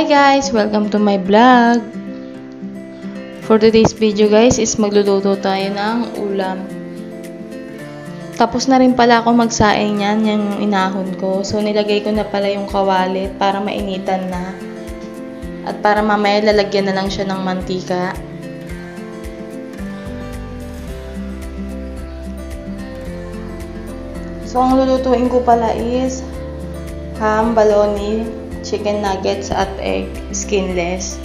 Hi guys! Welcome to my vlog. For today's video guys is magluluto tayo ng ulam. Tapos na rin pala ako magsaing yan, yung inahon ko. So nilagay ko na pala yung kawali para mainitan na. At para mamaya lalagyan na lang siya ng mantika. So ang lulutuin ko pala is ham, baloney, chicken nuggets at egg, skinless.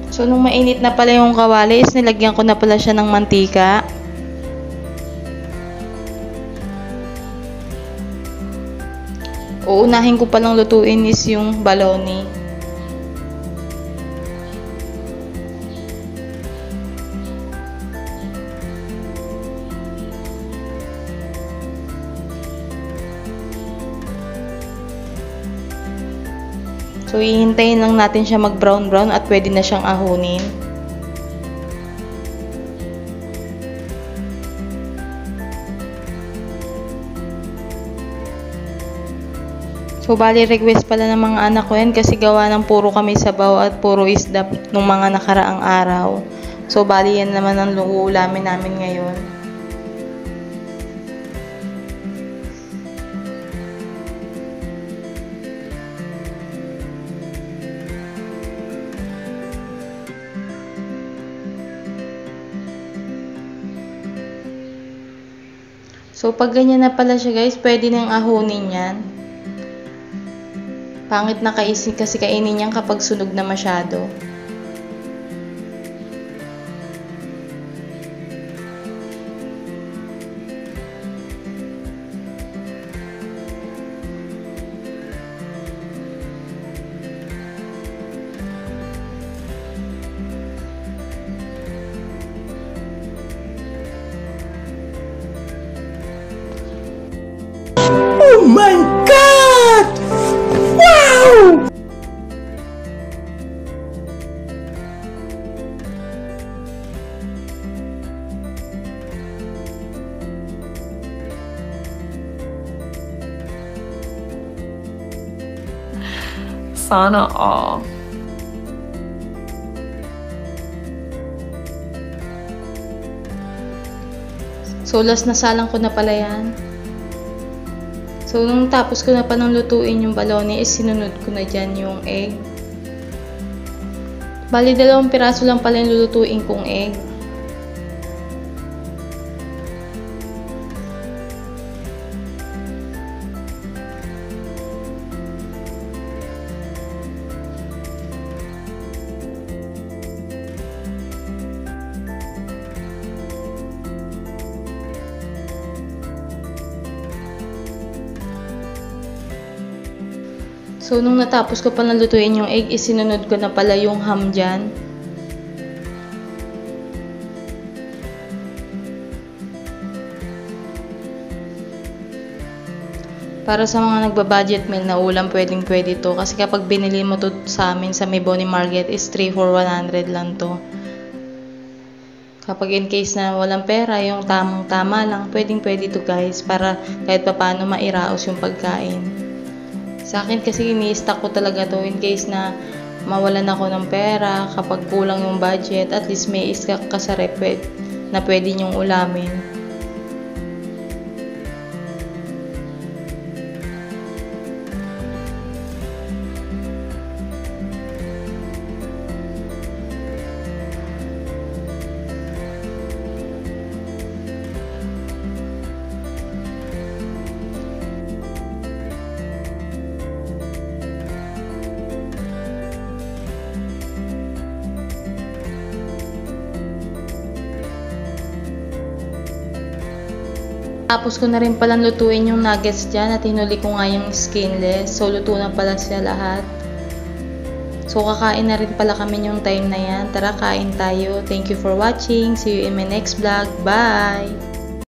So nung mainit na pala yung kawali, is nilagyan ko na pala siya ng mantika. Uunahin ko palang lutuin is yung baloney. So hihintayin lang natin siya mag brown at pwede na siyang ahunin. So, bali request pala ng mga anak ko yan kasi gawa ng puro kami sabaw at puro isda nung mga nakaraang araw. So, bali yan naman ang uulamin namin ngayon. So, pag ganyan na pala siya guys, pwede nang ahunin yan. Pangit na kasi kainin niyan kapag sunog na masyado. Oh my God! Wow! Sana all. So, last na salang ko na pala yan. So, nung tapos ko na pa nang lutuin yung baloney, is sinunod ko na dyan yung egg. Bali, 2 piraso lang pala yung lulutuin kong egg. So, nung natapos ko pa nalutuin yung egg, isinunod ko na pala yung ham dyan. Para sa mga nagba-budget meal na ulam, pwedeng-pwede to. Kasi kapag binili mo to sa amin sa May Bonnie Market, is 3 for 100 lang to. Kapag in case na walang pera, yung tamang-tama lang, pwedeng-pwede to guys. Para kahit paano mairaos yung pagkain. Sa akin kasi ini-stock ko talaga to in case na mawalan ako ng pera, kapag kulang yung budget, at least may iskak ka sa rep na pwede nyong ulamin. Tapos ko na rin palang lutuin yung nuggets dyan at hinuli ko nga yung skinless. So, luto na pala siya lahat. So, kakain na rin pala kami yung time na yan. Tara, kain tayo. Thank you for watching. See you in my next vlog. Bye!